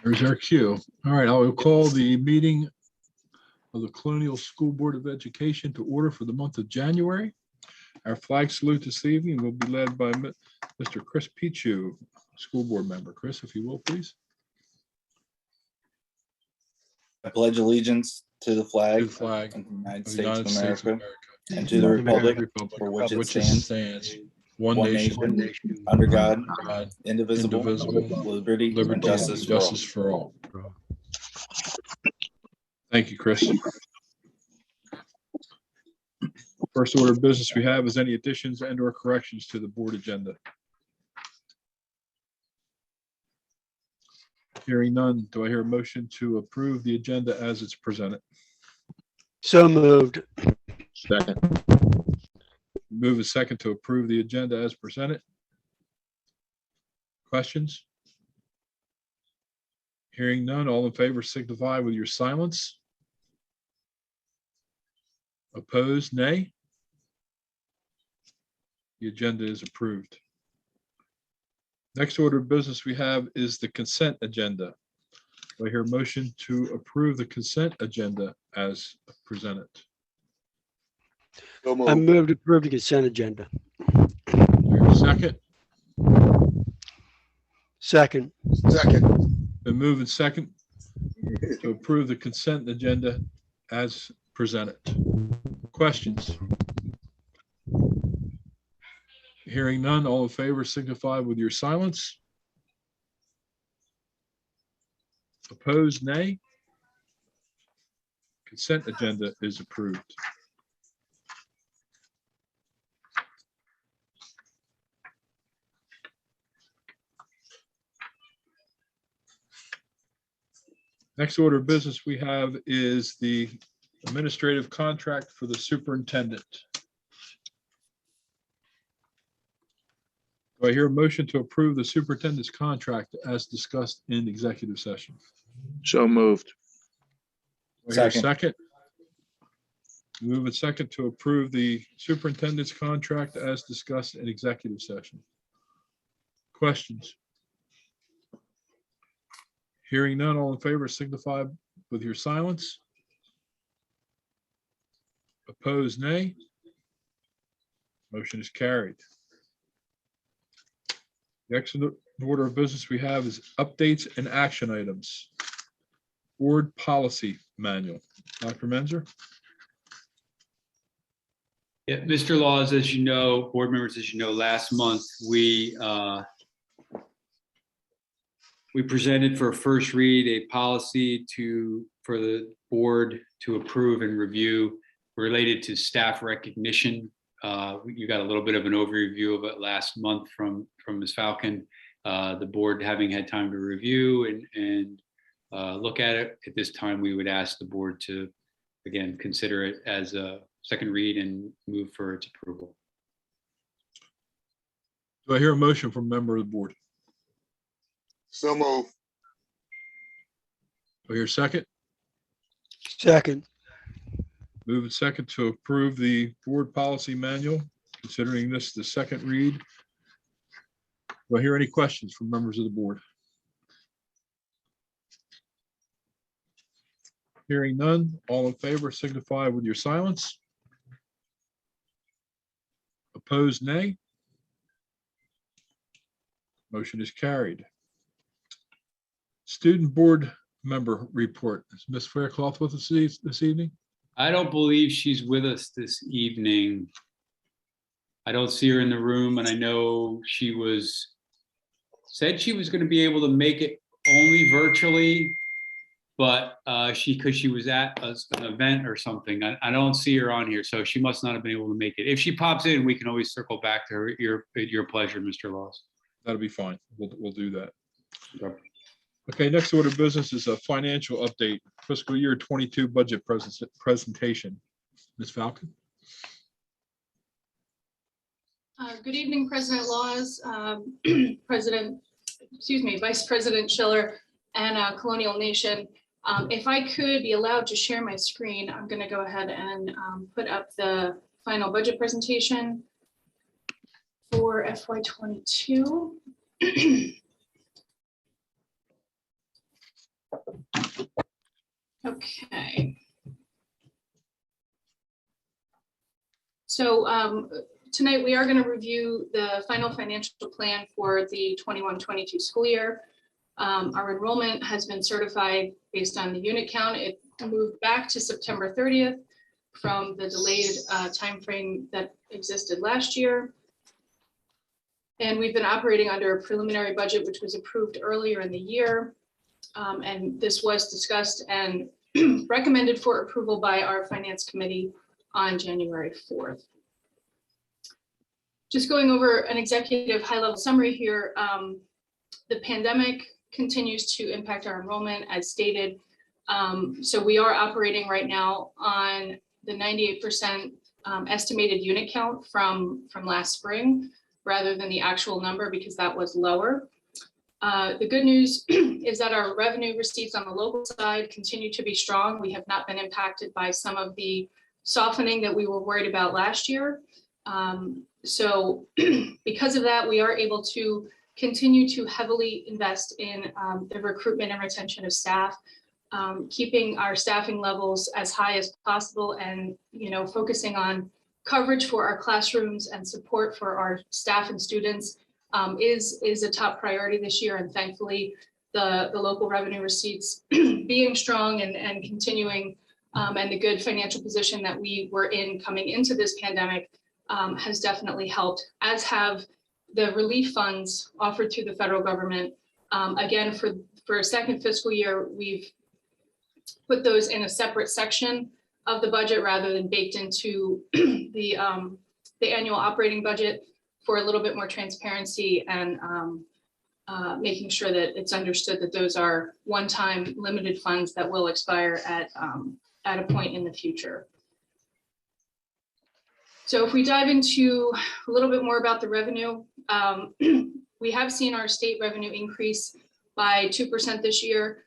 There's our cue. All right, I will call the meeting of the Colonial School Board of Education to order for the month of January. Our flag salute this evening will be led by Mr. Chris Pichu, school board member. Chris, if you will, please. I pledge allegiance to the flag, To the flag of the United of the States United of States of America, America, and to the republic for which it which it stands, stands, one one nation, nation, under God, God, indivisible, indivisible, with liberty and liberty, justice and for all. justice for all. Thank you, Chris. First order of business we have is any additions and or corrections to the board agenda. Hearing none, do I hear a motion to approve the agenda as it's presented? So moved. Second. Move a second to approve the agenda as presented. Questions? Hearing none, all in favor signify with your silence. Opposed, nay. The agenda is approved. Next order of business we have is the consent agenda. Do I hear a motion to approve the consent agenda as presented? I move to approve the consent agenda. Second. Second. Been moved and second to approve the consent agenda as presented. Questions? Hearing none, all in favor signify with your silence. Opposed, nay. Consent agenda is approved. Next order of business we have is the administrative contract for the superintendent. Do I hear a motion to approve the superintendent's contract as discussed in executive session? So moved. Do I hear a Second. second? Move a second to approve the superintendent's contract as discussed in executive session. Questions? Hearing none, all in favor signify with your silence. Opposed, nay. Motion is carried. The next order of business we have is updates and action items. Board policy manual. Dr. Menzer? Yeah, Mr. Laws, as you know, board members, as you know, last month we presented for a first read a policy for the board to approve and review related to staff recognition. You got a little bit of an overview of it last month from Ms. Falcon. The board having had time to review and look at it. At this time, we would ask the board to, again, consider it as a second read and move for its approval. Do I hear a motion from a member of the board? So moved. Do I hear a second? Second. Move and second to approve the board policy manual, considering this the second read. Do I hear any questions from members of the board? Hearing none, all in favor signify with your silence. Opposed, nay. Motion is carried. Student board member report. Is Ms. Faircloth with us this evening? I don't believe she's with us this evening. I don't see her in the room, and I know she said she was going to be able to make it only virtually, but because she was at an event or something. I don't see her on here, so she must not have been able to make it. If she pops in, we can always circle back to her. Your pleasure, Mr. Laws. That'll be fine. We'll do that. Okay. Okay, next order of business is a financial update, fiscal year 22 budget presentation. Ms. Falcon? Good evening, President Laws, Vice President Schiller, and Colonial Nation. If I could be allowed to share my screen, I'm going to go ahead and put up the final budget presentation for FY22. So tonight we are going to review the final financial plan for the 21-22 school year. Our enrollment has been certified based on the unit count. It moved back to September 30th from the delayed timeframe that existed last year. And we've been operating under a preliminary budget, which was approved earlier in the year. And this was discussed and recommended for approval by our finance committee on January 4th. Just going over an executive high-level summary here, the pandemic continues to impact our enrollment as stated. So we are operating right now on the 98% estimated unit count from last spring, rather than the actual number, because that was lower. The good news is that our revenue receipts on the local side continue to be strong. We have not been impacted by some of the softening that we were worried about last year. So because of that, we are able to continue to heavily invest in the recruitment and retention of staff, keeping our staffing levels as high as possible, and focusing on coverage for our classrooms and support for our staff and students is a top priority this year. And thankfully, the local revenue receipts being strong and continuing, and the good financial position that we were in coming into this pandemic has definitely helped, as have the relief funds offered through the federal government. Again, for a second fiscal year, we've put those in a separate section of the budget rather than baked into the annual operating budget, for a little bit more transparency and making sure that it's understood that those are one-time limited funds that will expire at a point in the future. So if we dive into a little bit more about the revenue, we have seen our state revenue increase by 2% this year.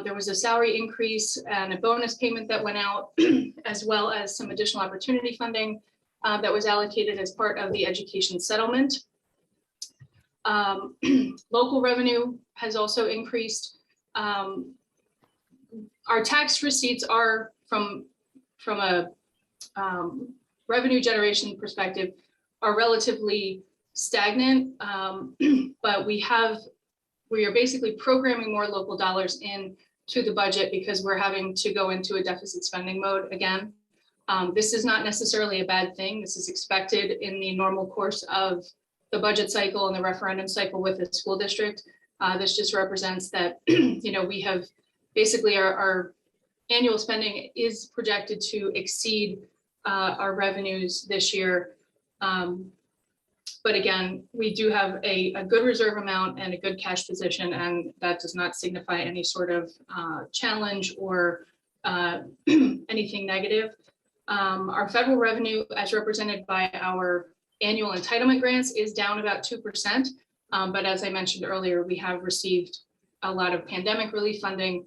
There was a salary increase and a bonus payment that went out, as well as some additional opportunity funding that was allocated as part of the education settlement. Local revenue has also increased. Our tax receipts are from a revenue generation perspective are relatively stagnant, but we are basically programming more local dollars in to the budget because we're having to go into a deficit spending mode again. This is not necessarily a bad thing. This is expected in the normal course of the budget cycle and the referendum cycle with the school district. This just represents that, we have basically our annual spending is projected to exceed our revenues this year. But again, we do have a good reserve amount and a good cash position, and that does not signify any sort of challenge or anything negative. Our federal revenue, as represented by our annual entitlement grants, is down about 2%. But as I mentioned earlier, we have received a lot of pandemic relief funding,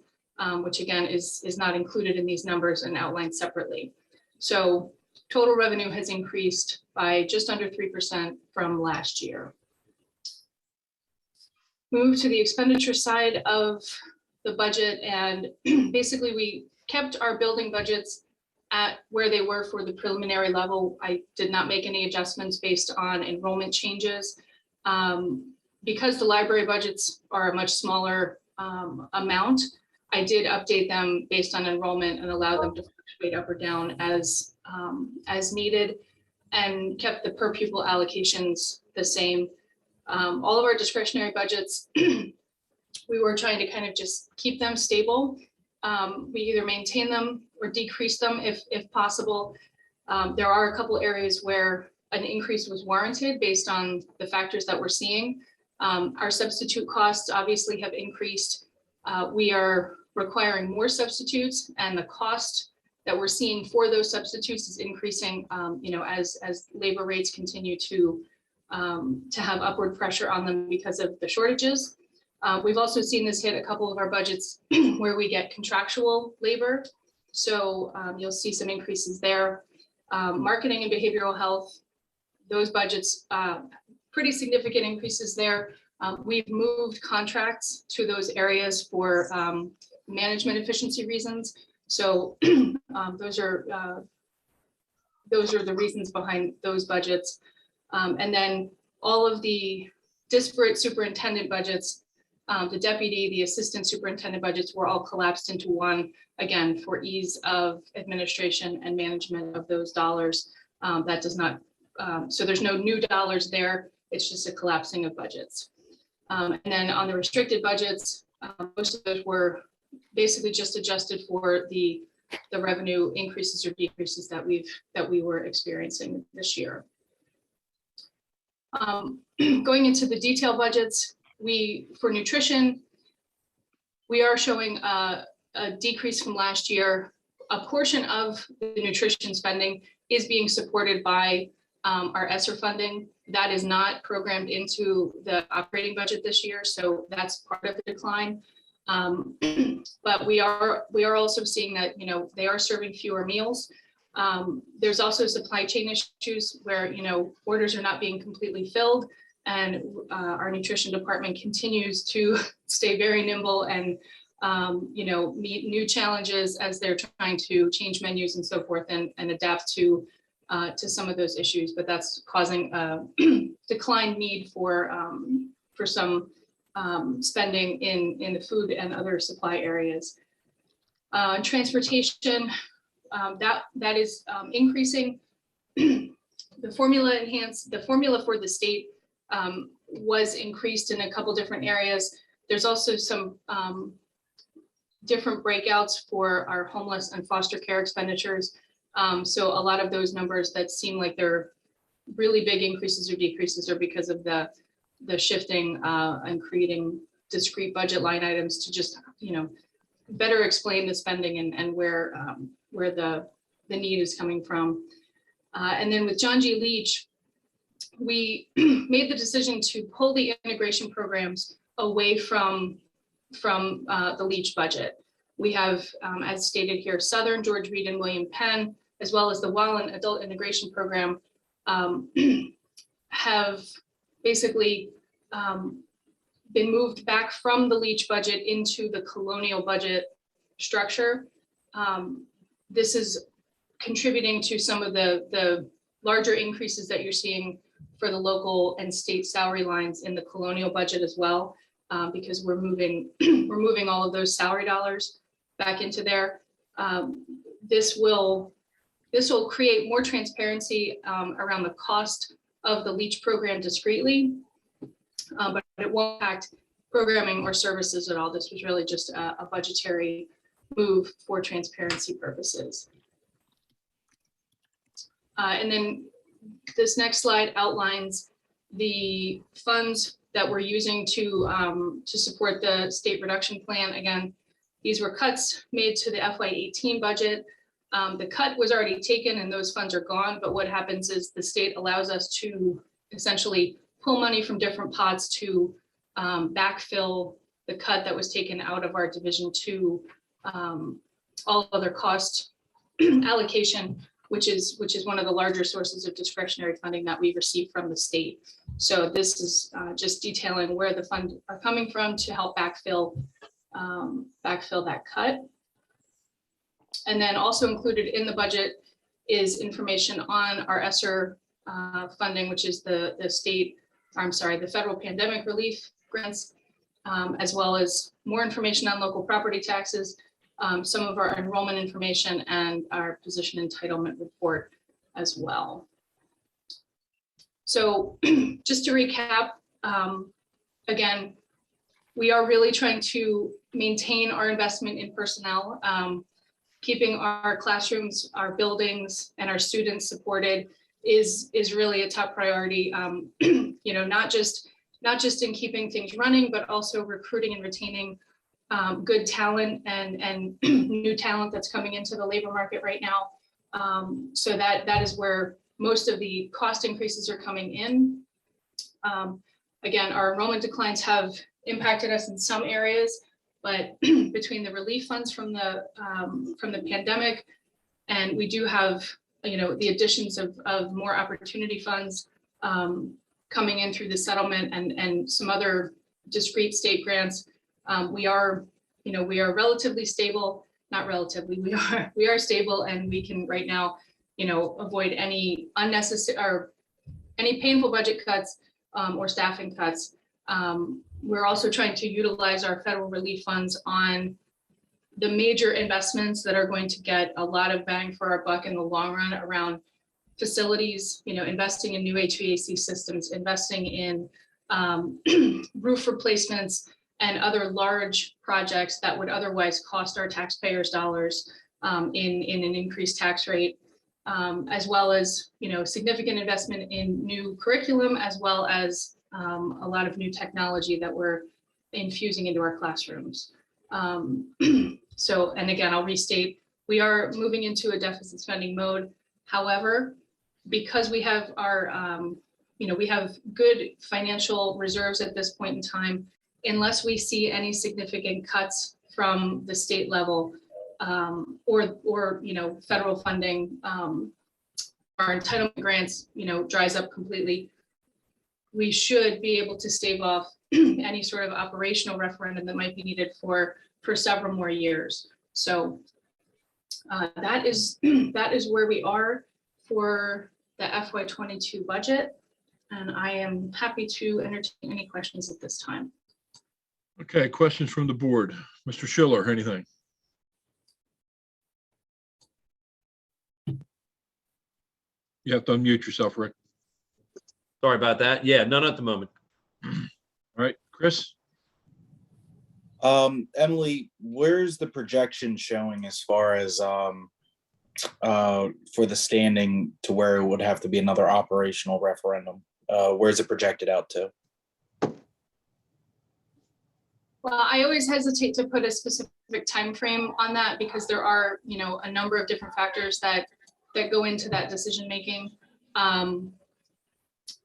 which again is not included in these numbers and outlined separately. So total revenue has increased by just under 3% from last year. Move to the expenditure side of the budget, and basically we kept our building budgets at where they were for the preliminary level. I did not make any adjustments based on enrollment changes. Because the library budgets are a much smaller amount, I did update them based on enrollment and allow them to fluctuate up or down as needed, and kept the per pupil allocations the same. All of our discretionary budgets, we were trying to kind of just keep them stable. We either maintain them or decrease them if possible. There are a couple areas where an increase was warranted based on the factors that we're seeing. Our substitute costs obviously have increased. We are requiring more substitutes, and the cost that we're seeing for those substitutes is increasing, as labor rates continue to have upward pressure on them because of the shortages. We've also seen this hit a couple of our budgets where we get contractual labor. So you'll see some increases there. Marketing and behavioral health, those budgets, pretty significant increases there. We've moved contracts to those areas for management efficiency reasons. So those are those are the reasons behind those budgets. And then all of the disparate superintendent budgets, the deputy, the assistant superintendent budgets were all collapsed into one, again, for ease of administration and management of those dollars. That does not, so there's no new dollars there. It's just a collapsing of budgets. And then on the restricted budgets, most of those were basically just adjusted for the revenue increases or decreases that we were experiencing this year. Going into the detailed budgets, for nutrition, we are showing a decrease from last year. A portion of the nutrition spending is being supported by our ESSER funding. That is not programmed into the operating budget this year, so that's part of the decline. But we are also seeing that, you know, they are serving fewer meals. There's also supply chain issues where, you know, orders are not being completely filled, and our nutrition department continues to stay very nimble and, you know, meet new challenges as they're trying to change menus and so forth and adapt to some of those issues. But that's causing a declined need for some spending in the food and other supply areas. Transportation, that is increasing. The formula for the state was increased in a couple different areas. There's also some different breakouts for our homeless and foster care expenditures. So a lot of those numbers that seem like they're really big increases or decreases are because of the shifting and creating discrete budget line items to just, you know, better explain the spending and where the need is coming from. And then with John G. Leach, we made the decision to pull the integration programs away from the Leach budget. We have, as stated here, Southern, George Reed, and William Penn, as well as the Wallen Adult Integration Program, have basically been moved back from the Leach budget into the Colonial budget structure. This is contributing to some of the larger increases that you're seeing for the local and state salary lines in the Colonial budget as well, because we're moving all of those salary dollars back into there. This will create more transparency around the cost of the Leach program discretely, but it won't impact programming or services at all. This was really just a budgetary move for transparency purposes. And then this next slide outlines the funds that we're using to support the state reduction plan. Again, these were cuts made to the FY18 budget. The cut was already taken and those funds are gone, but what happens is the state allows us to essentially pull money from different pots to backfill the cut that was taken out of our Division 2 all other cost allocation, which is one of the larger sources of discretionary funding that we receive from the state. So this is just detailing where the funds are coming from to help backfill that cut. And then also included in the budget is information on our ESSER funding, which is the federal pandemic relief grants, as well as more information on local property taxes, some of our enrollment information, and our position entitlement report as well. So just to recap, again, we are really trying to maintain our investment in personnel, keeping our classrooms, our buildings, and our students supported is really a top priority. You know, not just in keeping things running, but also recruiting and retaining good talent and new talent that's coming into the labor market right now. So that is where most of the cost increases are coming in. Again, our enrollment declines have impacted us in some areas, but between the relief funds from the pandemic, and we do have, you know, the additions of more opportunity funds coming in through the settlement and some other discrete state grants, we are relatively stable. Not relatively, we are stable, and we can right now avoid any unnecessary or any painful budget cuts or staffing cuts. We're also trying to utilize our federal relief funds on the major investments that are going to get a lot of bang for our buck in the long run around facilities, investing in new HVAC systems, investing in roof replacements and other large projects that would otherwise cost our taxpayers dollars in an increased tax rate, as well as, significant investment in new curriculum, as well as a lot of new technology that we're infusing into our classrooms. So, and again, I'll restate, we are moving into a deficit spending mode. However, because we have our, we have good financial reserves at this point in time, unless we see any significant cuts from the state level or federal funding, our entitlement grants, dries up completely, we should be able to stave off any sort of operational referendum that might be needed for several more years. So that is where we are for the FY22 budget. And I am happy to entertain any questions at this time. Okay, questions from the board. Mr. Schiller, anything? You have to unmute yourself, Rick. Sorry about that. Yeah, none at the moment. All right, Chris? Emily, where's the projection showing as far as for the standing to where it would have to be another operational referendum? Where's it projected out to? Well, I always hesitate to put a specific time frame on that because there are, a number of different factors that go into that decision making.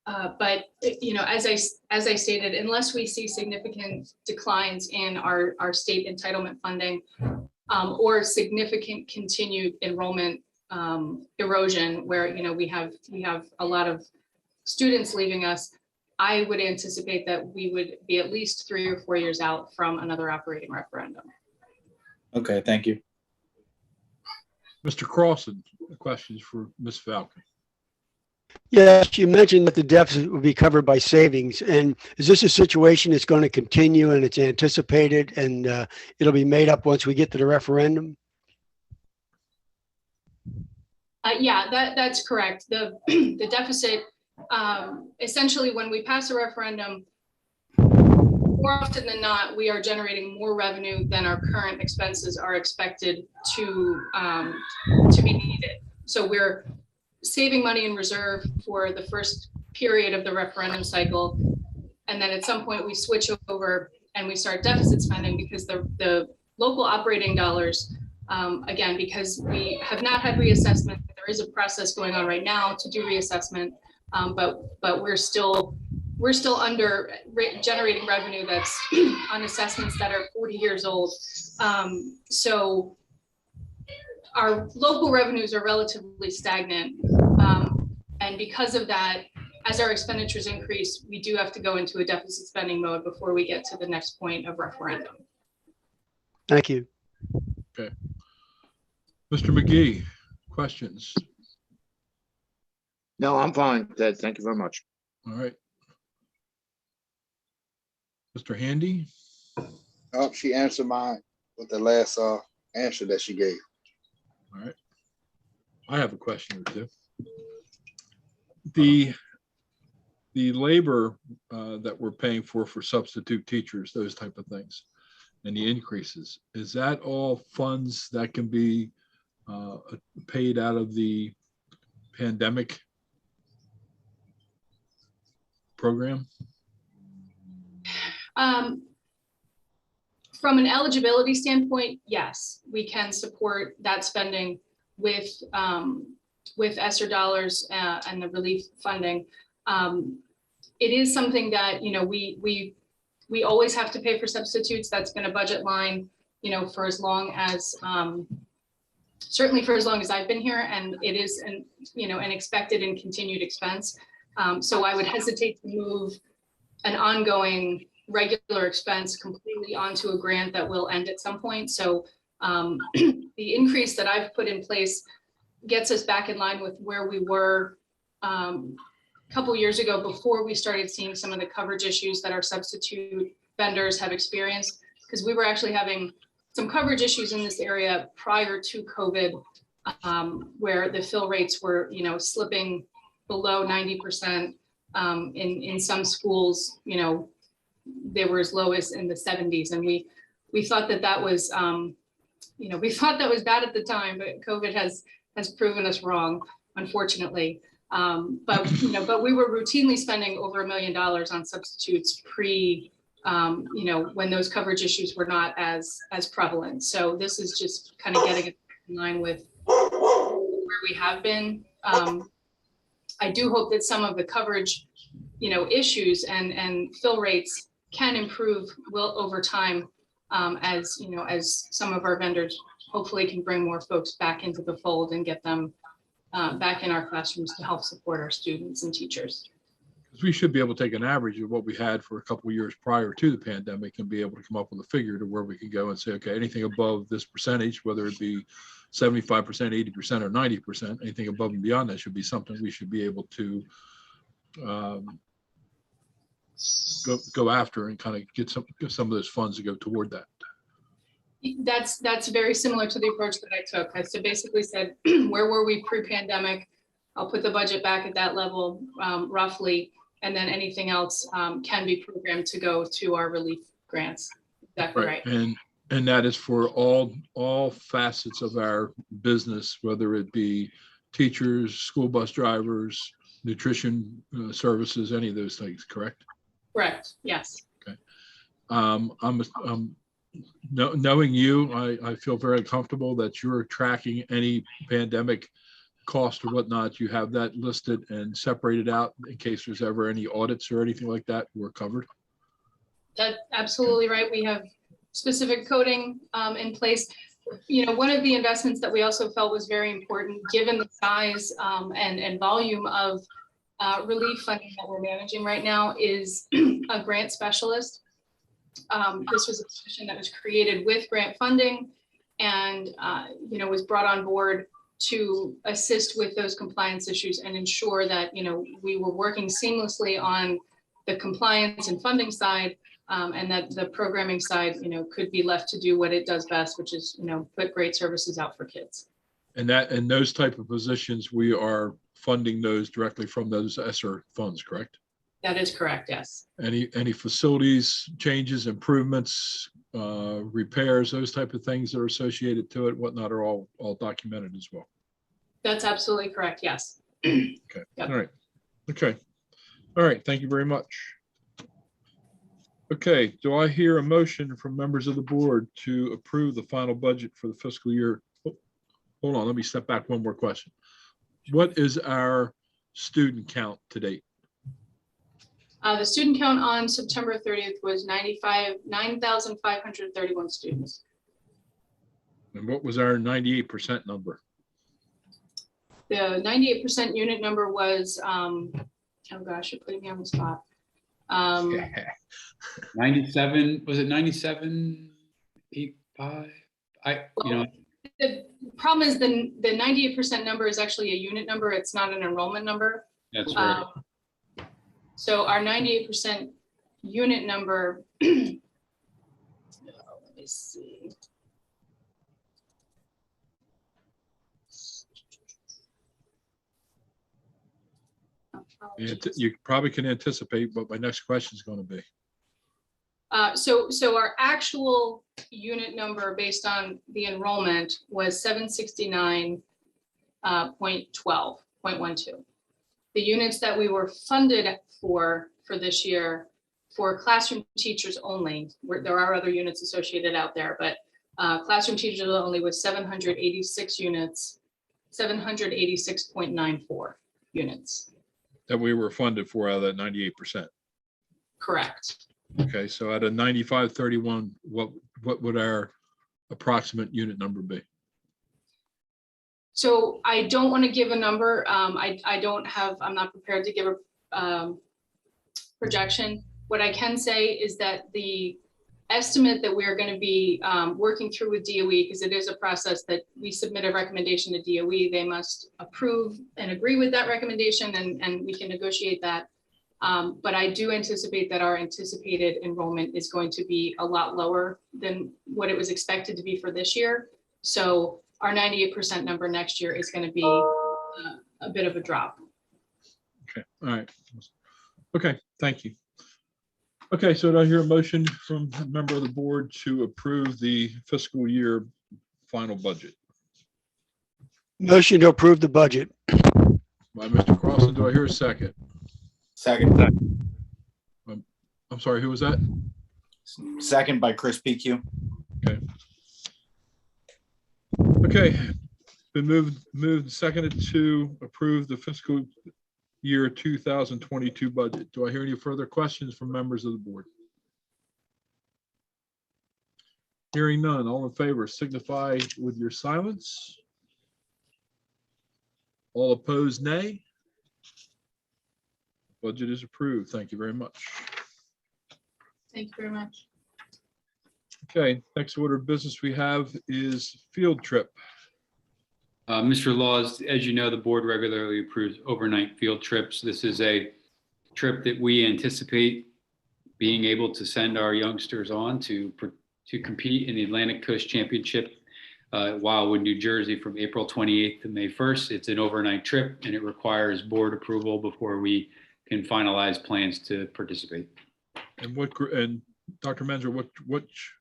But as I stated, unless we see significant declines in our state entitlement funding or significant continued enrollment erosion, where we have a lot of students leaving us, I would anticipate that we would be at least 3 or 4 years out from another operating referendum. Okay, thank you. Mr. Crossan, questions for Ms. Falcon? Yes, you mentioned that the deficit will be covered by savings. And is this a situation that's going to continue and it's anticipated and it'll be made up once we get to the referendum? Yeah, that's correct. The deficit, essentially, when we pass a referendum, more often than not, we are generating more revenue than our current expenses are expected to be needed. So we're saving money in reserve for the first period of the referendum cycle. And then at some point we switch over and we start deficit spending because the local operating dollars, again, because we have not had reassessment, there is a process going on right now to do reassessment, but we're still under generating revenue that's on assessments that are 40 years old. So our local revenues are relatively stagnant. And because of that, as our expenditures increase, we do have to go into a deficit spending mode before we get to the next point of referendum. Thank you. Okay. Mr. McGee, questions? No, I'm fine, Ted. Thank you very much. All right. Mr. Handy? Oh, she answered mine with the last answer that she gave. All right. I have a question or two. The labor that we're paying for substitute teachers, those type of things, and the increases, is that all funds that can be paid out of the pandemic program? From an eligibility standpoint, yes, we can support that spending with ESSER dollars and the relief funding. It is something that we always have to pay for substitutes. That's been a budget line, for as long as certainly for as long as I've been here, and it is an expected and continued expense. So I would hesitate to move an ongoing regular expense completely onto a grant that will end at some point. So the increase that I've put in place gets us back in line with where we were a couple years ago before we started seeing some of the coverage issues that our substitute vendors have experienced, because we were actually having some coverage issues in this area prior to COVID, where the fill rates were, you know, slipping below 90%. In some schools, you know, they were as low as in the 70s, and we thought that was, you know, we thought that was bad at the time, but COVID has proven us wrong, unfortunately. But you know, but we were routinely spending over $1 million on substitutes pre, you know, when those coverage issues were not as prevalent. So this is just kind of getting it in line with where we have been. I do hope that some of the coverage, you know, issues and fill rates can improve over time, as you know, as some of our vendors hopefully can bring more folks back into the fold and get them back in our classrooms to help support our students and teachers. Because we should be able to take an average of what we had for a couple of years prior to the pandemic and be able to come up with a figure to where we can go and say, okay, anything above this percentage, whether it be 75%, 80%, or 90%, anything above and beyond that should be something we should be able to go after and kind of get some of those funds to go toward that. That's very similar to the approach that I took. I basically said, where were we pre-pandemic? I'll put the budget back at that level, roughly, and then anything else can be programmed to go to our relief grants. Exactly right. And that is for all facets of our business, whether it be teachers, school bus drivers, nutrition services, any of those things, correct? Correct. Yes. Okay. Knowing you, I feel very comfortable that you're tracking any pandemic cost or whatnot. You have that listed and separated out in case there's ever any audits or anything like that. We're covered. That's absolutely right. We have specific coding in place. You know, one of the investments that we also felt was very important, given the size and volume of relief funding that we're managing right now, is a grant specialist. This was a position that was created with grant funding and, you know, was brought on board to assist with those compliance issues and ensure that, you know, we were working seamlessly on the compliance and funding side, and that the programming side, you know, could be left to do what it does best, which is, you know, put great services out for kids. And those type of positions, we are funding those directly from those ESSER funds, correct? That is correct, yes. Any facilities changes, improvements, repairs, those type of things that are associated to it, whatnot, are all documented as well. That's absolutely correct, yes. Okay. Yep. All right. Okay. All right. Thank you very much. Okay. Do I hear a motion from members of the board to approve the final budget for the fiscal year? Oh, hold on. Let me step back one more question. What is our student count to date? The student count on September 30th was 9,531 students. And what was our 98% number? The 98% unit number was, oh gosh, you're putting me on the spot. 97, was it 97.85? The problem is the 98% number is actually a unit number. It's not an enrollment number. That's right. So our 98% unit number, let me see. You probably can anticipate what my next question is going to be. So our actual unit number based on the enrollment was 769.12. The units that we were funded for this year for classroom teachers only, there are other units associated out there, but classroom teachers only was 786 units, 786.94 units. That we were funded for out of that 98%. Correct. Okay, so out of 9531, what would our approximate unit number be? So I don't want to give a number. I'm not prepared to give a projection. What I can say is that the estimate that we're going to be working through with DOE, because it is a process that we submit a recommendation to DOE. They must approve and agree with that recommendation, and we can negotiate that. But I do anticipate that our anticipated enrollment is going to be a lot lower than what it was expected to be for this year. So our 98% number next year is going to be a bit of a drop. Okay, all right. Okay, thank you. Okay, so do I hear a motion from a member of the board to approve the fiscal year final budget? Motion to approve the budget. By Mr. Crossen, do I hear a second? Second. I'm sorry, who was that? Second by Chris PQ. Okay, been moved and seconded to approve the fiscal year 2022 budget. Do I hear any further questions from members of the board? Hearing none, all in favor signify with your silence. All opposed, nay. Budget is approved. Thank you very much. Thank you very much. Okay, next order of business we have is field trip. Mr. Laws, as you know, the board regularly approves overnight field trips. This is a trip that we anticipate being able to send our youngsters on to compete in the Atlantic Coast Championship Wildwood, New Jersey from April 28th to May 1st. It's an overnight trip and it requires board approval before we can finalize plans to participate. And what and Dr. Menzer,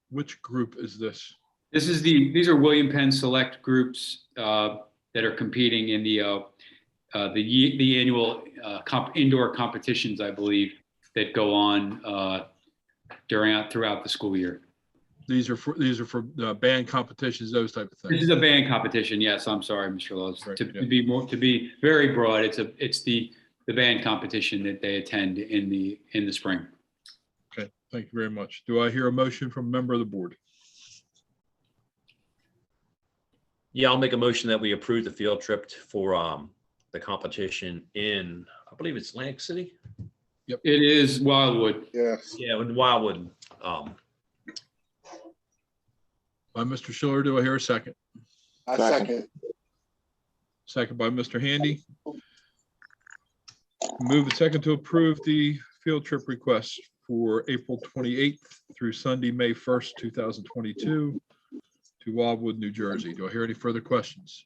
which group is this? These are William Penn select groups that are competing in the annual indoor competitions, I believe, that go on throughout the school year. These are for band competitions, those type of This things. is a band competition. Yes, I'm sorry, Mr. Laws. Right, To yeah. be very broad, it's the band competition that they attend in the spring. Okay, thank you very much. Do I hear a motion from a member of the board? Yeah, I'll make a motion that we approve the field trip for the competition in, I believe it's Atlantic City. It is Wildwood. Yes. Yeah, in Wildwood. By Mr. Schiller, do I hear a second? I second. Second by Mr. Handy. Move the second to approve the field trip request for April 28th through Sunday, May 1st, 2022 to Wildwood, New Jersey. Do I hear any further questions?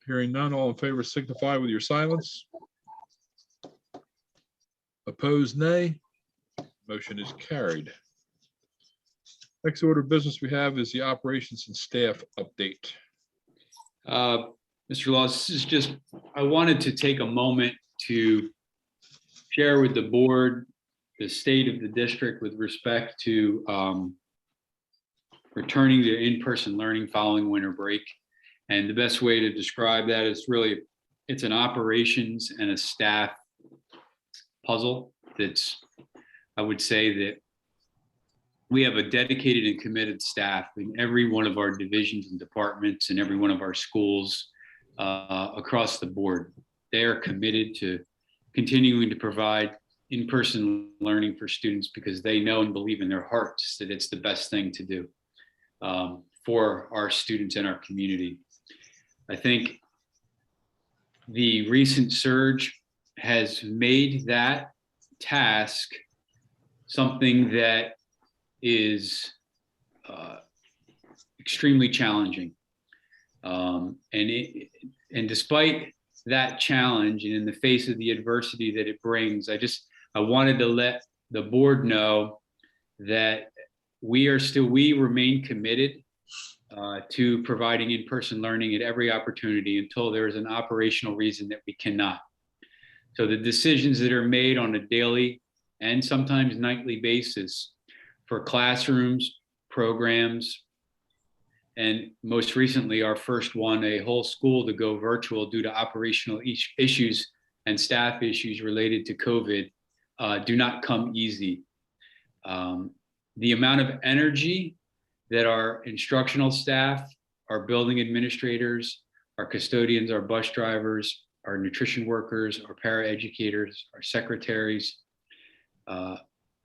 Hearing none, all in favor signify with your silence. Opposed, nay. Motion is carried. Next order of business we have is the operations and staff update. Mr. Laws, this is just, I wanted to take a moment to share with the board the state of the district with respect to returning to in-person learning following winter break. And the best way to describe that is really, it's an operations and a staff puzzle. I would say that we have a dedicated and committed staff in every one of our divisions and departments and every one of our schools across the board. They are committed to continuing to provide in-person learning for students because they know and believe in their hearts that it's the best thing to do for our students and our community. I think the recent surge has made that task something that is extremely challenging. And despite that challenge and in the face of the adversity that it brings, I wanted to let the board know that we remain committed to providing in-person learning at every opportunity until there is an operational reason that we cannot. So the decisions that are made on a daily and sometimes nightly basis for classrooms, programs, and most recently, our first one, a whole school to go virtual due to operational issues and staff issues related to COVID, do not come easy. The amount of energy that our instructional staff, our building administrators, our custodians, our bus drivers, our nutrition workers, our paraeducators, our secretaries,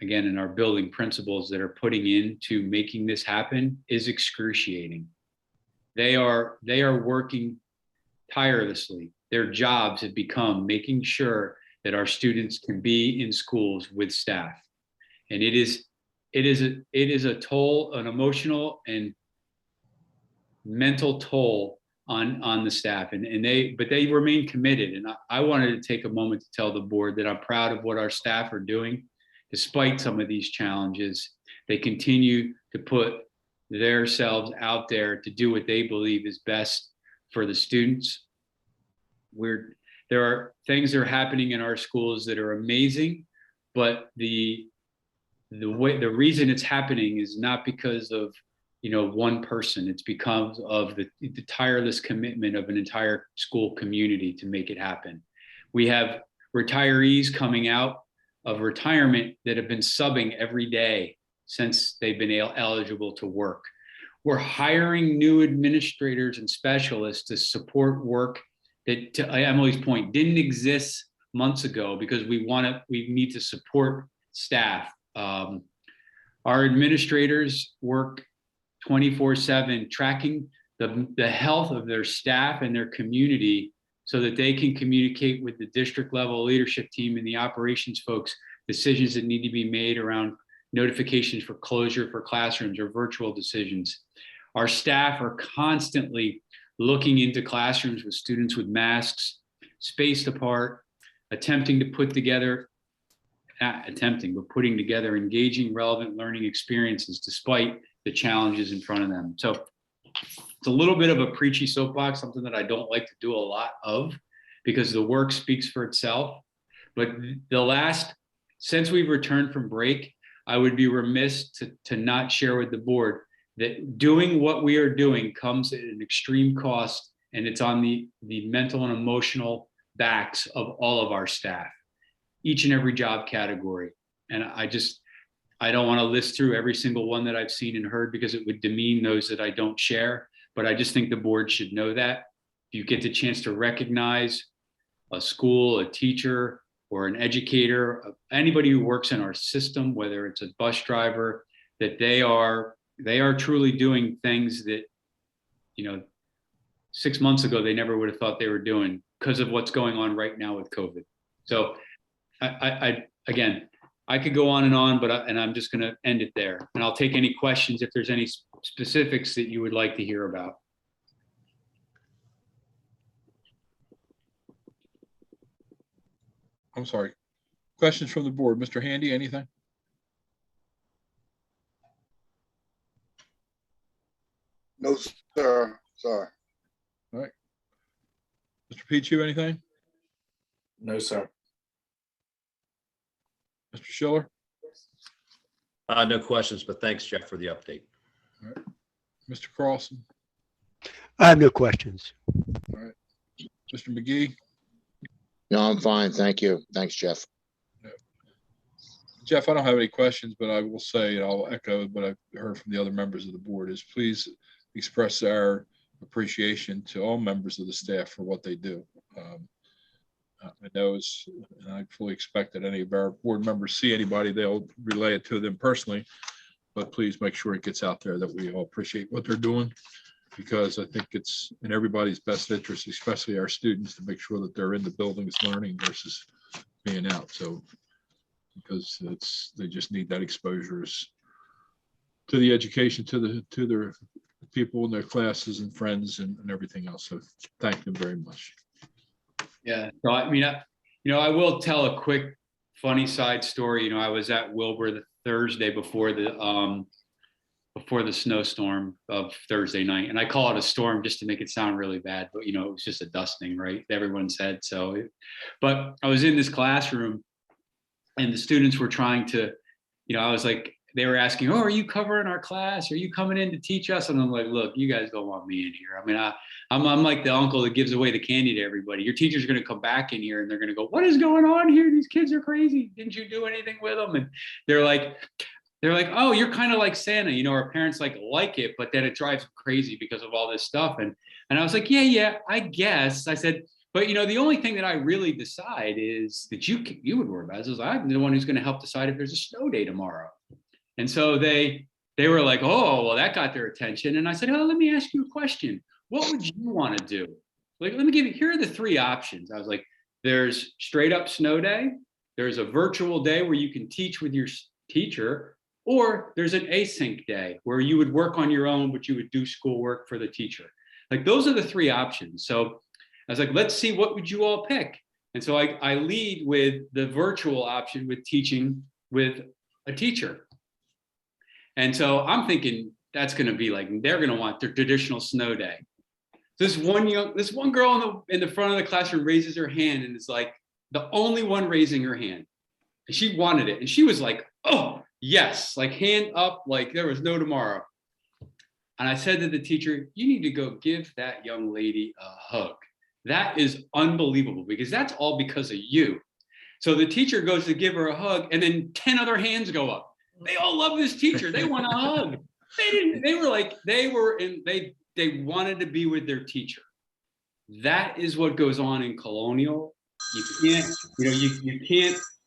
again, and our building principals that are putting into making this happen is excruciating. They are working tirelessly. Their jobs have become making sure that our students can be in schools with staff. And it is a toll, an emotional and mental toll on the staff. But they remain committed. And I wanted to take a moment to tell the board that I'm proud of what our staff are doing. Despite some of these challenges, they continue to put themselves out there to do what they believe is best for the students. There are things that are happening in our schools that are amazing, but the reason it's happening is not because of one person. It's because of the tireless commitment of an entire school community to make it happen. We have retirees coming out of retirement that have been subbing every day since they've been eligible to work. We're hiring new administrators and specialists to support work that, to Emily's point, didn't exist months ago because we need to support staff. Our administrators work 24/7 tracking the health of their staff and their community so that they can communicate with the district level leadership team and the operations folks, decisions that need to be made around notifications for closure for classrooms or virtual decisions. Our staff are constantly looking into classrooms with students with masks, spaced apart, putting together engaging, relevant learning experiences despite the challenges in front of them. So it's a little bit of a preachy soapbox, something that I don't like to do a lot of because the work speaks for itself. But since we've returned from break, I would be remiss to not share with the board that doing what we are doing comes at an extreme cost, and it's on the mental and emotional backs of all of our staff, each and every job category. And I don't want to list through every single one that I've seen and heard because it would demean those that I don't share, but I just think the board should know that. If you get the chance to recognize a school, a teacher, or an educator, anybody who works in our system, whether it's a bus driver, that they are truly doing things that, 6 months ago, they never would have thought they were doing because of what's going on right now with COVID. So I could go on and on, but I'm just going to end it there. And I'll take any questions if there's any specifics that you would like to hear about. I'm sorry. Questions from the board. Mr. Handy, anything? No, sir. Sorry. All right. Mr. Pichu, anything? No, sir. Mr. Schiller? No questions, but thanks, Jeff, for the update. All right. Mr. Carlson? I have no questions. All right. Mr. McGee? No, I'm fine. Thank you. Thanks, Jeff. Jeff, I don't have any questions, but I will say, and I'll echo what I've heard from the other members of the board, is please express our appreciation to all members of the staff for what they do. I know, and I fully expect that any of our board members see anybody, they'll relay it to them personally, but please make sure it gets out there that we all appreciate what they're doing, because I think it's in everybody's best interest, especially our students, to make sure that they're in the buildings learning versus being out. So, because they just need that exposure to the education, to their people in their classes and friends and everything else. So thank them very much. Yeah, so I mean, I will tell a quick funny side story. I was at Wilbur the Thursday before the snowstorm of Thursday night, and I call it a storm just to make it sound really bad, but it was just a dusting, right? Everyone said so. But I was in this classroom, and the students were trying to, I was like, they were asking, "Oh, are you covering our class? Are you coming in to teach us?" And I'm like, "Look, you guys don't want me in here. I mean, I'm like the uncle that gives away the candy to everybody. Your teacher's going to come back in here and they're going to go, 'What is going on here? These kids are crazy. Didn't you do anything with them?'" And they're like, "Oh, you're kind of like Santa." Our parents like it, but then it drives them crazy because of all this stuff. And I was like, yeah, I guess. I said, But the only thing that I really decide is that you would worry about is I'm the one who's going to help decide if there's a snow day tomorrow. And so they were like, oh, well, that got their attention. And I said, oh, let me ask you a question. What would you want to do? Like, let me give you, here are the three options. I was like, there's straight up snow day. There's a virtual day where you can teach with your teacher, or there's an async day where you would work on your own, but you would do schoolwork for the teacher. Like, those are the three options. So I was like, let's see, what would you all pick? And so I lead with the virtual option with teaching with a teacher. And so I'm thinking that's going to be like, they're going to want their traditional snow day. This one girl in the front of the classroom raises her hand and is like the only one raising her hand. And she wanted it. And she was like, oh, yes, like hand up, like there was no tomorrow. And I said to the teacher, you need to go give that young lady a hug. That is unbelievable, because that's all because of you. So the teacher goes to give her a hug, and then 10 other hands go up. They all love this teacher. They want a hug. They wanted to be with their teacher. That is what goes on in Colonial. You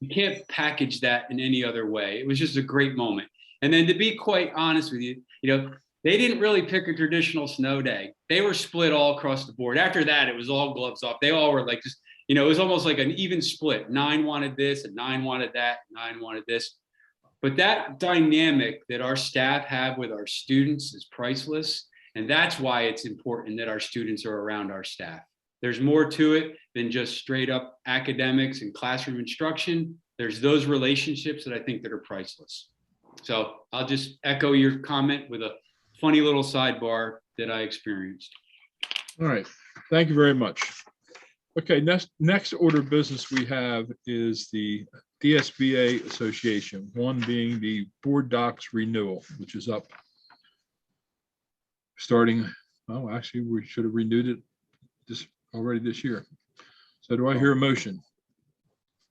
can't package that in any other way. It was just a great moment. And then, to be quite honest with you, they didn't really pick a traditional snow day. They were split all across the board. After that, it was all gloves off. They all were like, just, it was almost like an even split. 9 wanted this and 9 wanted that, 9 wanted this. But that dynamic that our staff have with our students is priceless. And that's why it's important that our students are around our staff. There's more to it than just straight up academics and classroom instruction. There's those relationships that I think that are priceless. So I'll just echo your comment with a funny little sidebar that I experienced. All right, thank you very much. Okay, next order of business we have is the DSBA Association, one being the board docs renewal, which is up starting, oh, actually, we should have renewed it already this year. So do I hear a motion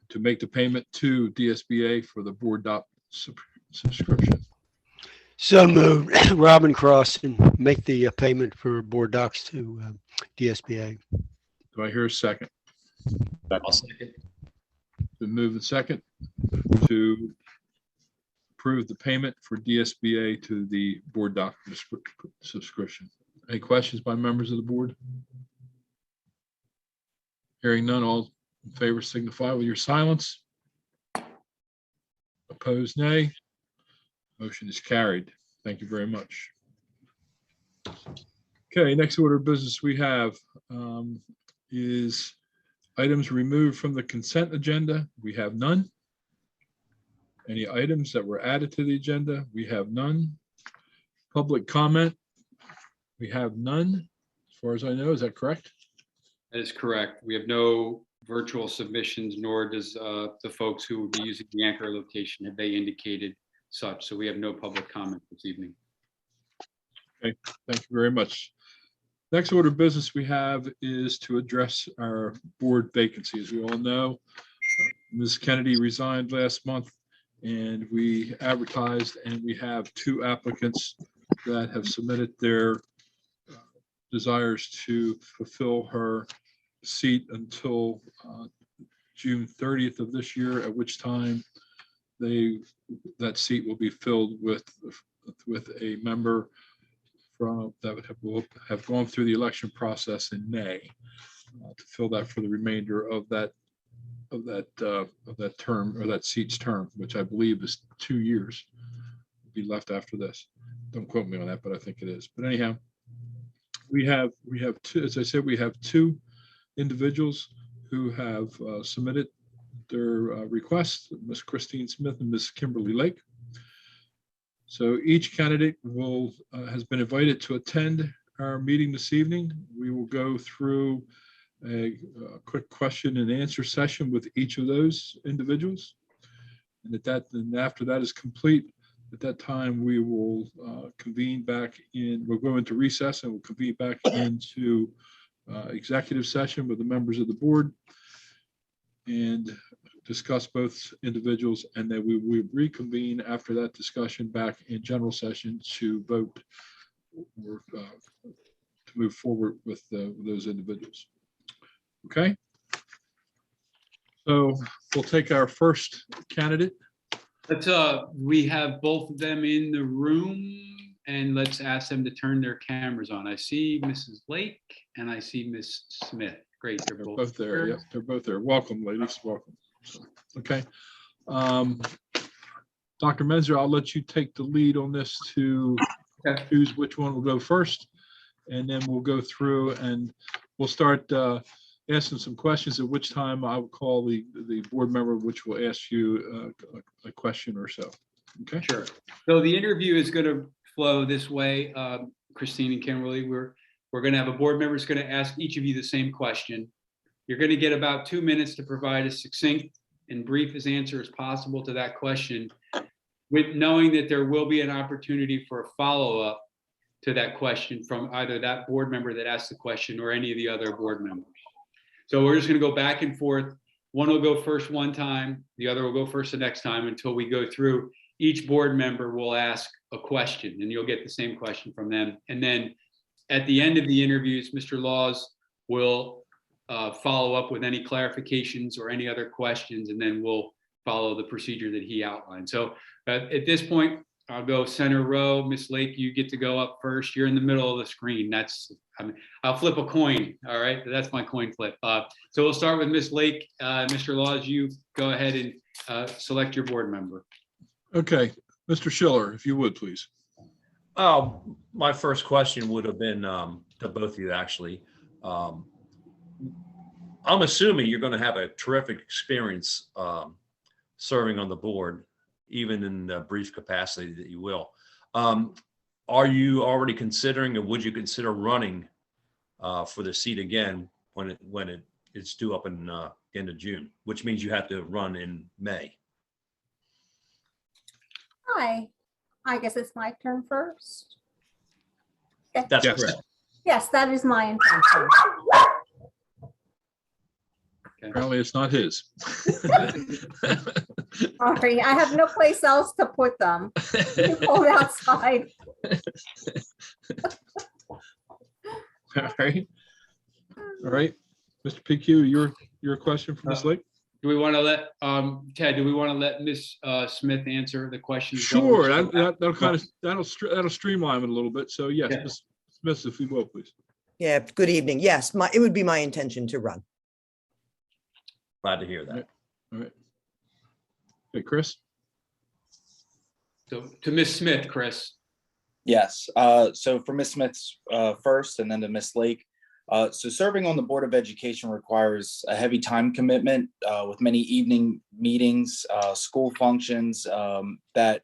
to make the payment to DSBA for the board doc subscription? So moved. Robin Cross, and make the payment for board docs to DSBA. Do I hear a second? I'll second. Been moved and second to approve the payment for DSBA to the board doc subscription. Any questions by members of the board? Hearing none, all in favor signify with your silence. Opposed, nay. Motion is carried. Thank you very much. Okay, next order of business we have is items removed from the consent agenda. We have none. Any items that were added to the agenda? We have none. Public comment? We have none, as far as I know. Is that correct? That is correct. We have no virtual submissions, nor does the folks who will be using the anchor location, have they indicated such. So we have no public comment this evening. Okay, thank you very much. Next order of business we have is to address our board vacancies. We all know Ms. Kennedy resigned last month, and we advertised, and we have 2 applicants that have submitted their desires to fulfill her seat until June 30th of this year, at which time that seat will be filled with a member from that will have gone through the election process in May to fill that for the remainder of that term, or that seat's term, which I believe is 2 years. Will be left after this. Don't quote me on that, but I think it is. But anyhow, we have 2, as I said, we have 2 individuals who have submitted their requests, Ms. Christine Smith and Ms. Kimberly Lake. So each candidate has been invited to attend our meeting this evening. We will go through a quick question and answer session with each of those individuals. And after that is complete, at that time, we will convene back in, we'll go into recess, and we'll convene back into executive session with the members of the board and discuss both individuals, and then we will reconvene after that discussion back in general session to vote or to move forward with those individuals. Okay. So we'll take our first candidate. We have both of them in the room and let's ask them to turn their cameras on. I see Mrs. Lake and I see Miss Smith. Great, they're They're both both there. here. Yep, they're both there. Welcome, ladies. Welcome. Okay. Dr. Menzer, I'll let you take the lead on this to Okay. choose which one will go first. And then we'll go through and we'll start asking some questions, at which time I will call the board member, which will ask you a question or so. Okay. Sure. So the interview is going to flow this way. Christine and Kimberly, we're going to have a board member who's going to ask each of you the same question. You're going to get about 2 minutes to provide a succinct and brief as answer as possible to that question, with knowing that there will be an opportunity for a follow-up to that question from either that board member that asked the question or any of the other board members. So we're just going to go back and forth. One will go first one time, the other will go first the next time, until we go through. Each board member will ask a question and you'll get the same question from them. And then at the end of the interviews, Mr. Laws will follow up with any clarifications or any other questions, and then we'll follow the procedure that he outlined. So at this point, I'll go center row. Miss Lake, you get to go up first. You're in the middle of the screen. I'll flip a coin. All right, that's my coin flip. So we'll start with Miss Lake. Mr. Laws, you go ahead and select your board member. Okay, Mr. Schiller, if you would, please. My first question would have been to both of you, actually. I'm assuming you're going to have a terrific experience serving on the board, even in the brief capacity that you will. Are you already considering, or would you consider running for the seat again when it's due up in end of June, which means you have to run in May? Hi, I guess it's my turn first. That's Yes. correct. Yes, that is my intention. Apparently it's not his. Sorry, I have no place else to put them. You pulled outside. All right. All right. Mr. PQ, your question for Ms. Lake? Do we want to let Ted? Do we want to let Miss Smith answer the question? Sure. That'll streamline it a little bit. So yes, Yeah. Ms. Smith, if you will, please. Yeah, good evening. Yes, it would be my intention to run. Glad to hear that. All right. Okay, Chris? So to Miss Smith, Chris. Yes. So for Ms. Smith's first, and then to Ms. Lake. So serving on the Board of Education requires a heavy time commitment with many evening meetings, school functions that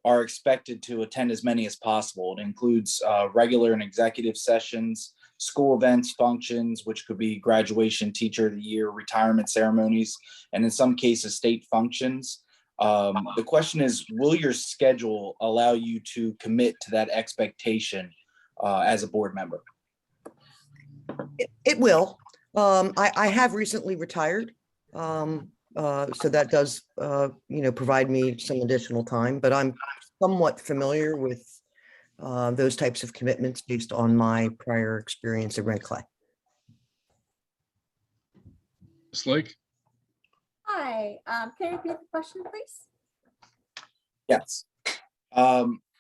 are expected to attend as many as possible. It includes regular and executive sessions, school events, functions, which could be graduation, teacher of the year, retirement ceremonies, and in some cases, state functions. The question is, will your schedule allow you to commit to that expectation as a board member? It will. I have recently retired, so that does, provide me some additional time. But I'm somewhat familiar with those types of commitments based on my prior experience at Red Clay. Ms. Lake? Hi, can you repeat the question, please? Yes.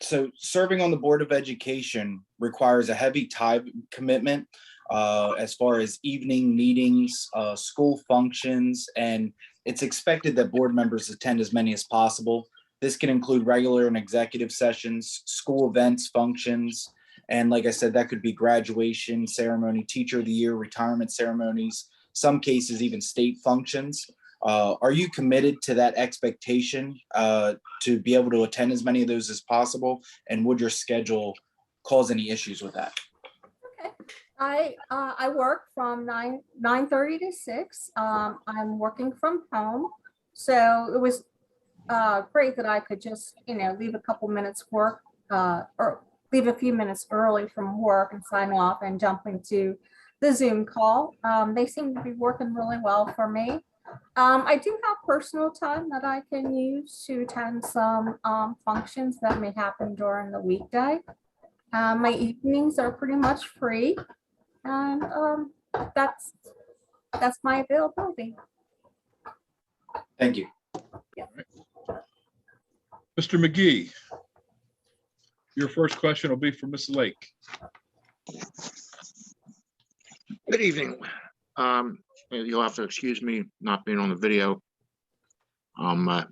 So serving on the Board of Education requires a heavy time commitment as far as evening meetings, school functions, and it's expected that board members attend as many as possible. This can include regular and executive sessions, school events, functions, and like I said, that could be graduation ceremony, teacher of the year, retirement ceremonies, some cases even state functions. Are you committed to that expectation to be able to attend as many of those as possible? And would your schedule cause any issues with that? Okay, I work from 9:30 to 6. I'm working from home, so it was great that I could just leave a couple minutes work or leave a few minutes early from work and sign off and jump into the Zoom call. They seem to be working really well for me. I do have personal time that I can use to attend some functions that may happen during the weekday. My evenings are pretty much free, and that's that's my availability. Thank you. Mr. McGee, your first question will be for Ms. Lake. Good evening. You'll have to excuse me not being on the video. I'm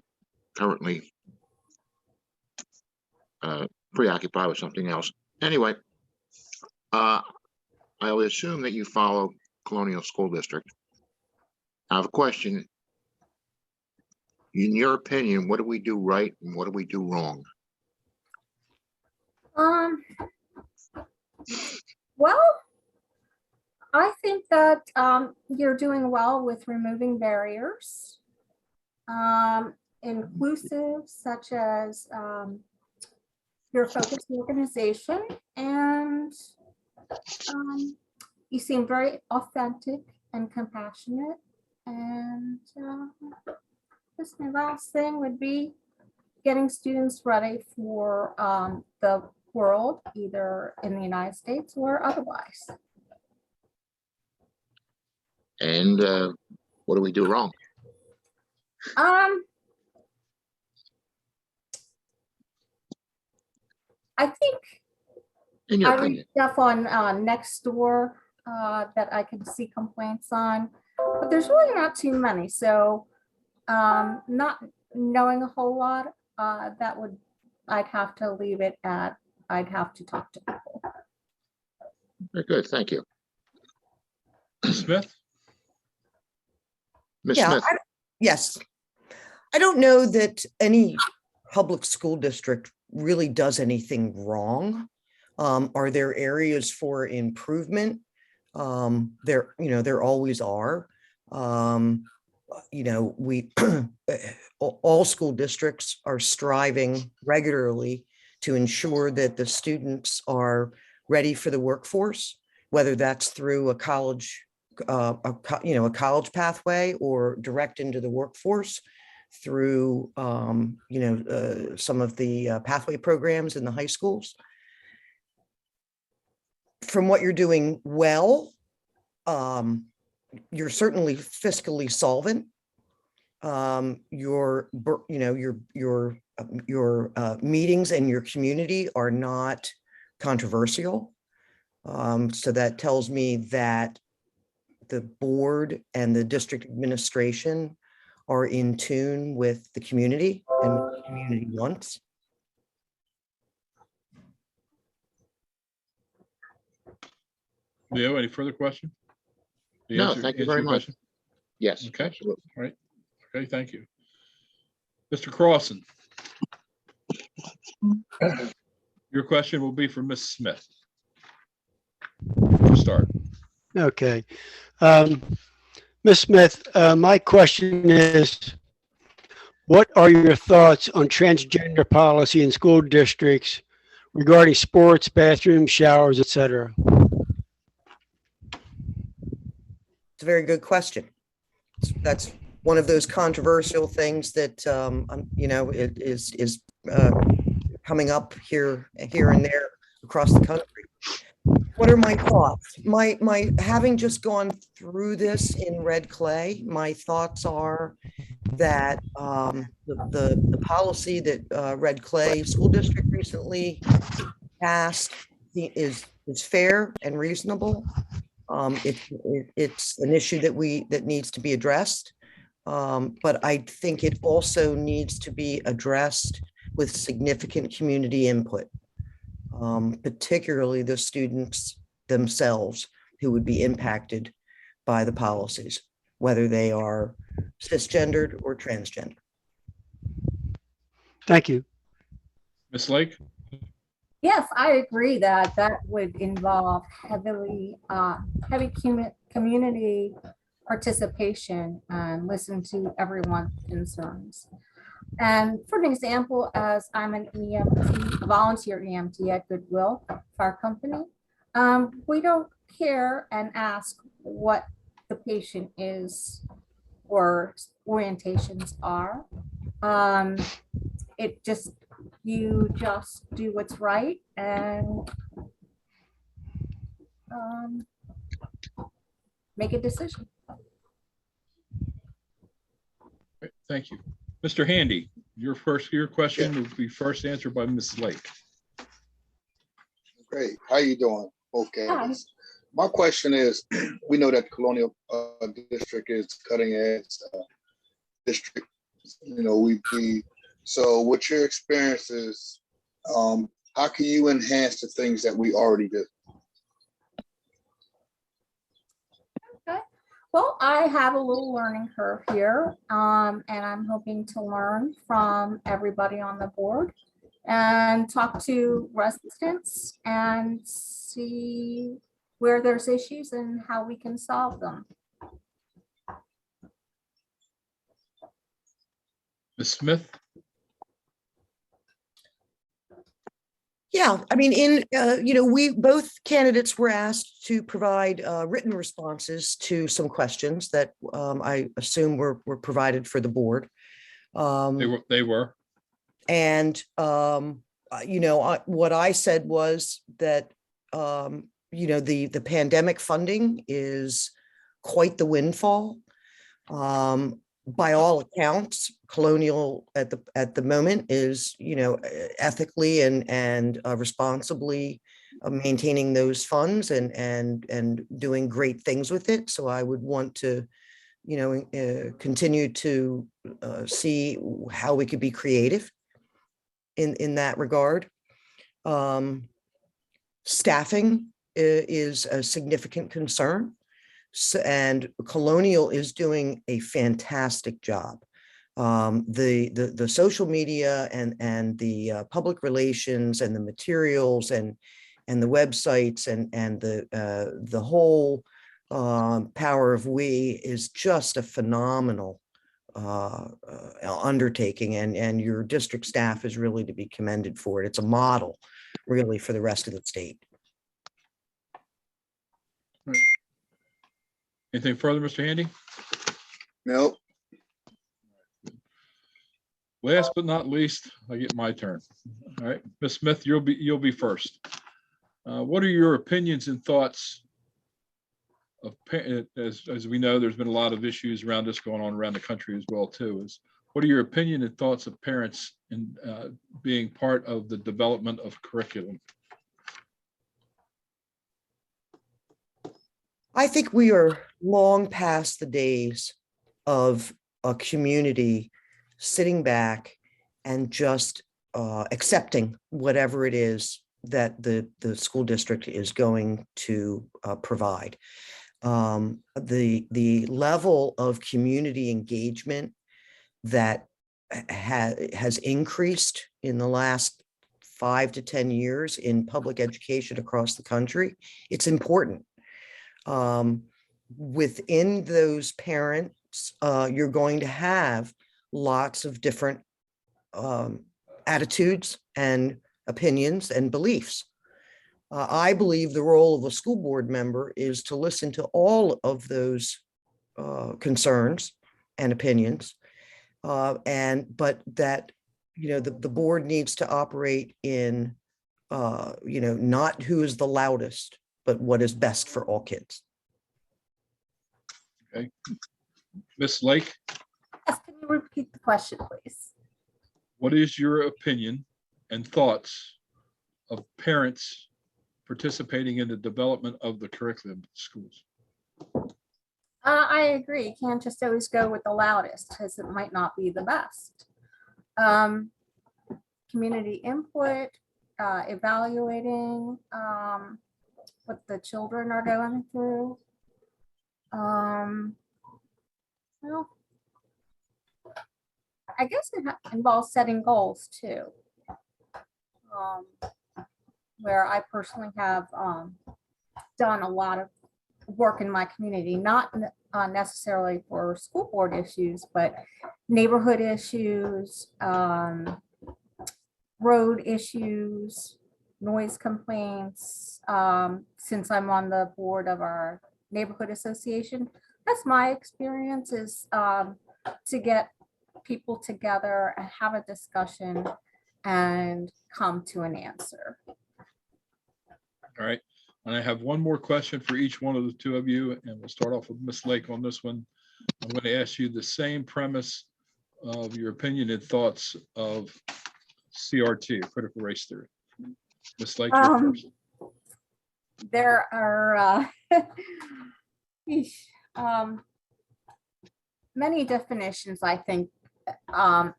currently preoccupied with something else. Anyway, I would assume that you follow Colonial School District. I have a question. In your opinion, what do we do right and what do we do wrong? Well, I think that you're doing well with removing barriers, inclusive, such as your focused organization, and you seem very authentic and compassionate. And this my last thing would be getting students ready for the world, either in the United States or otherwise. And what do we do wrong? I think In your I read opinion? stuff on next door that I can see complaints on, but there's really not too many. So not knowing a whole lot, I'd have to leave it at, I'd have to talk to people. Very good, thank you. Ms. Smith? Ms. Yeah, Smith, yes. I don't know that any public school district really does anything wrong. Are there areas for improvement? There always are. We all school districts are striving regularly to ensure that the students are ready for the workforce, whether that's through a college, a college pathway or direct into the workforce through, some of the pathway programs in the high schools. From what you're doing well, you're certainly fiscally solvent. Your meetings and your community are not controversial. So that tells me that the board and the district administration are in tune with the community and what the community wants. Leo, any further question? No, thank you very much. Yes. Okay, absolutely. all right. Okay, thank you. Mr. Crossan. Your question will be for Ms. Smith. To start. Okay. Ms. Smith, my question is, what are your thoughts on transgender policy in school districts regarding sports, bathrooms, showers, etc.? It's a very good question. That's one of those controversial things that, it is coming up here and there across the country. What are my thoughts? My having just gone through this in Red Clay, my thoughts are that the policy that Red Clay School District recently passed is fair and reasonable. It's an issue that needs to be addressed, but I think it also needs to be addressed with significant community input. Particularly the students themselves who would be impacted by the policies, whether they are cisgendered or transgender. Thank you. Ms. Lake? Yes, I agree that would involve heavy community participation and listen to everyone's concerns. And for an example, as I'm an EMT, a volunteer EMT at Goodwill Fire Company, we don't care and ask what the patient is or orientations are. You just do what's right and make a decision. thank you. Mr. Handy, your question will be first answered by Ms. Lake. Great. How you doing? Okay. Hi. My question is, we know that Colonial district is cutting edge district. You know, so with your experiences, how can you enhance the things that we already do? Okay. Well, I have a little learning curve here, and I'm hoping to learn from everybody on the board and talk to residents and see where there's issues and how we can solve them. Ms. Smith? Yeah, I mean, we both candidates were asked to provide written responses to some questions that I assume were provided for the board. They were. And, what I said was that, the pandemic funding is quite the windfall. By all accounts, Colonial at the moment is, ethically and responsibly maintaining those funds and doing great things with it. So I would want to, continue to see how we could be creative in that regard. Staffing is a significant concern. So, and Colonial is doing a fantastic job. The social media and the public relations and the materials and the websites and the whole power of we is just a phenomenal undertaking, and your district staff is really to be commended for it. It's a model really for the rest of the state. Anything further, Mr. Handy? Nope. Last but not least, I get my turn. All right, Ms. Smith, you'll be first. What are your opinions and thoughts of, as we know, there's been a lot of issues around this going on around the country as well too. What are your opinion and thoughts of parents in being part of the development of curriculum? I think we are long past the days of a community sitting back and just accepting whatever it is that the school district is going to provide. The level of community engagement that has increased in the last 5 to 10 years in public education across the country, it's important. Within those parents, you're going to have lots of different attitudes and opinions and beliefs. I believe the role of a school board member is to listen to all of those concerns and opinions, but that the board needs to operate in not who is the loudest, but what is best for all kids. Okay, Ms. Lake, Yes, can you repeat the question, please? what is your opinion and thoughts of parents participating in the development of the curriculum in schools? I agree. You can't just always go with the loudest because it might not be the best. Community input, evaluating what the children are going through. Well, I guess it involves setting goals too. Where I personally have done a lot of work in my community, not necessarily for school board issues, but neighborhood issues, road issues, noise complaints. Since I'm on the board of our neighborhood association, that's my experience, is to get people together and have a discussion and come to an answer. All right, and I have one more question for each one of the two of you, and we'll start off with Ms. Lake on this one. I'm going to ask you the same premise of your opinion and thoughts of CRT, critical race theory. Ms. Lake, you're first. There are eesh, many definitions, I think, that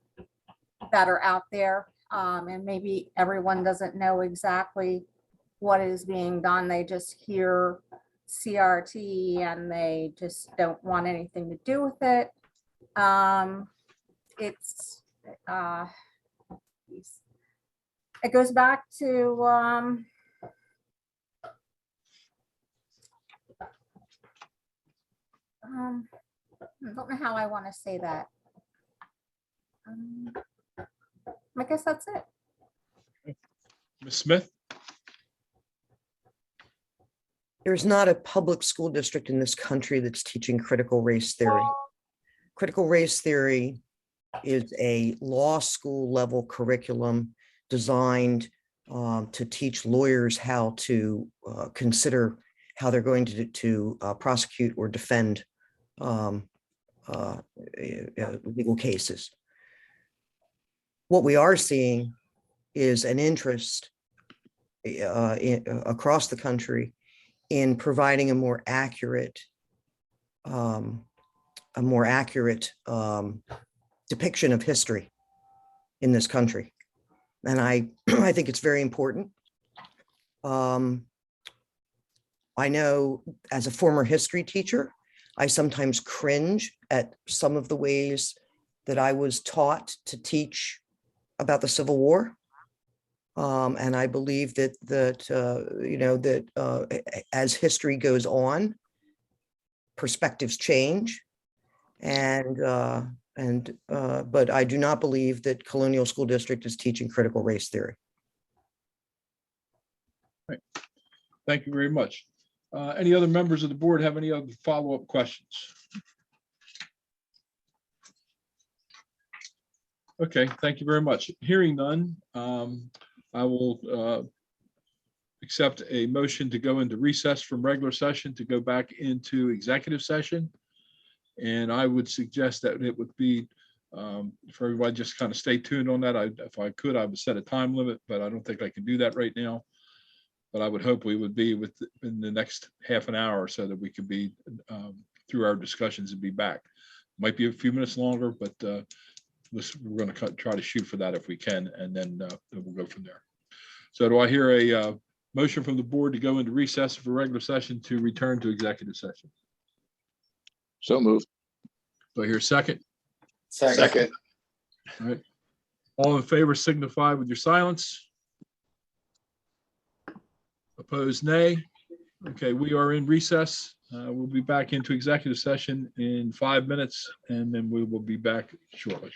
are out there. And maybe everyone doesn't know exactly what is being done. They just hear CRT and they just don't want anything to do with it. It goes back to I don't know how I want to say that. I guess that's it. Ms. Smith? There's not a public school district in this country that's teaching critical race theory. Critical race theory is a law school level curriculum designed to teach lawyers how to consider how they're going to prosecute or defend legal cases. What we are seeing is an interest across the country in providing a more accurate depiction of history in this country. And I think it's very important. I know as a former history teacher, I sometimes cringe at some of the ways that I was taught to teach about the Civil War. And I believe that as history goes on, perspectives change. But I do not believe that Colonial School District is teaching critical race theory. Right. Thank you very much. Any other members of the board have any other follow-up questions? Okay, thank you very much. Hearing none, I will accept a motion to go into recess from regular session to go back into executive session. And I would suggest that it would be for everybody, just kind of stay tuned on that. If I could, I would set a time limit, but I don't think I can do that right now. But I would hope we would be within the next half an hour so that we could be through our discussions and be back. Might be a few minutes longer, but we're going to try to shoot for that if we can, and then we'll go from there. So do I hear a motion from the board to go into recess for regular session to return to executive session? So moved. Do I hear a second? Second. All right. All in favor signify with your silence. Opposed, nay. Okay, we are in recess. We'll be back into executive session in 5 minutes, and then we will be back shortly.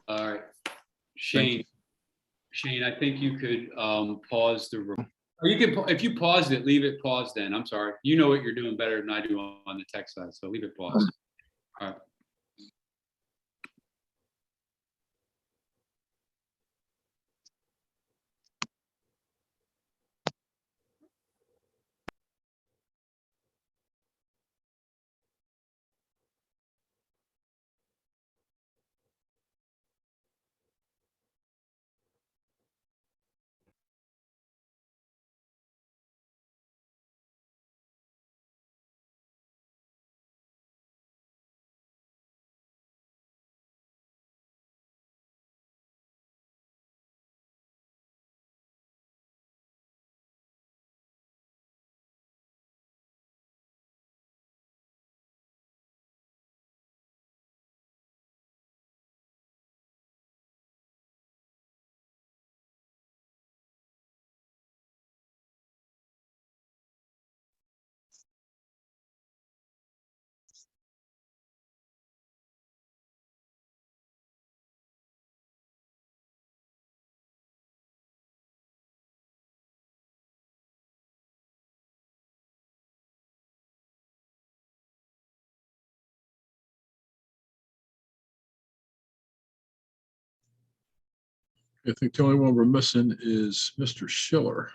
All right. Shane, I think you could pause the room. Or you can, if you paused it, leave it paused then. I'm sorry. You know what you're doing better than I do on the tech side, so leave it paused. All right. I think the only one we're missing is Mr. Schiller.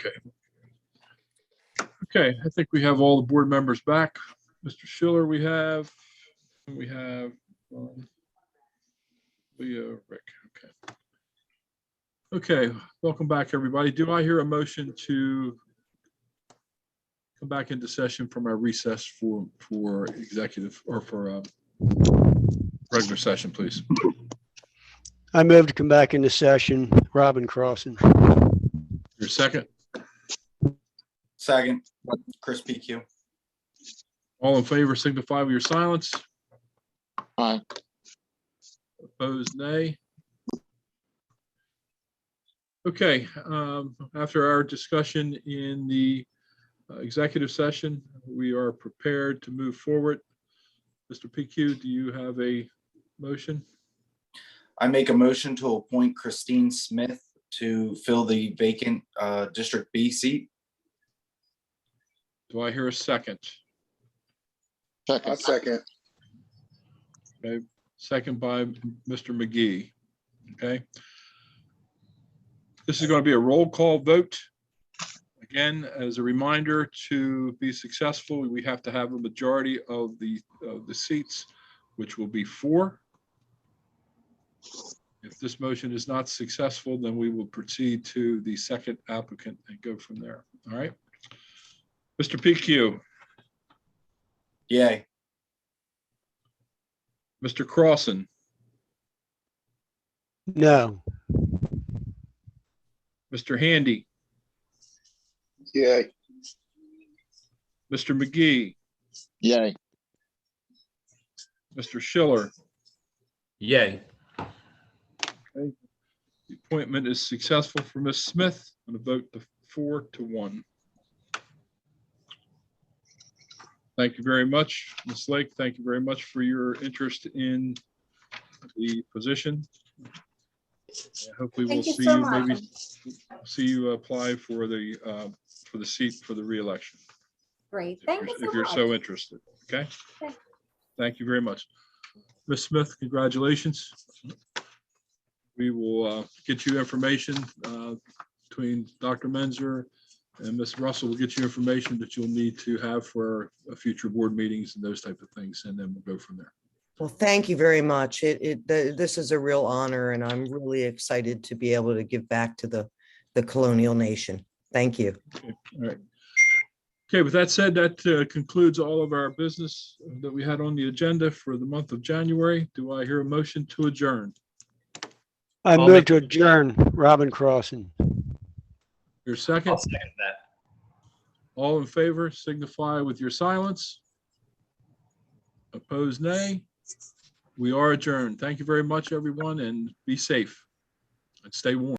Okay. Okay, I think we have all the board members back. Mr. Schiller, we have Leah, Rick, okay. Okay, welcome back, everybody. Do I hear a motion to come back into session from our recess for executive or for regular session, please? I move to come back into session. Robin Crossan. Your second? Second, Chris PQ. All in favor signify with your silence. Aye. Opposed, nay. Okay, after our discussion in the executive session, we are prepared to move forward. Mr. PQ, do you have a motion? I make a motion to appoint Christine Smith to fill the vacant District B seat. Do I hear a second? I second. Okay, second by Mr. McGee. Okay. This is going to be a roll call vote. Again, as a reminder, to be successful, we have to have a majority of the seats, which will be 4. If this motion is not successful, then we will proceed to the second applicant and go from there. All right. Mr. PQ, Yay. Mr. Crossan, No. Mr. Handy, Yeah. Mr. McGee, Yay. Mr. Schiller. Yay. Okay. The appointment is successful for Ms. Smith on a vote of 4-1. Thank you very much, Ms. Lake. Thank you very much for your interest in the position. Hopefully we'll Thank you see so you, maybe much. see you apply for the seat for the reelection. Great. Thank you If so you're much. so interested, okay? Okay. Thank you very much. Ms. Smith, congratulations. We will get you information between Dr. Menzer and Ms. Russell will get you information that you'll need to have for future board meetings and those type of things, and then we'll go from there. Well, thank you very much. This is a real honor, and I'm really excited to be able to give back to the Colonial Nation. Thank you. Okay, all right. Okay, with that said, that concludes all of our business that we had on the agenda for the month of January. Do I hear a motion to adjourn? I I'll move make- to adjourn. Robin Crossan. Your second? I'll second that. All in favor signify with your silence. Opposed, nay. We are adjourned. Thank you very much, everyone, and be safe and stay warm.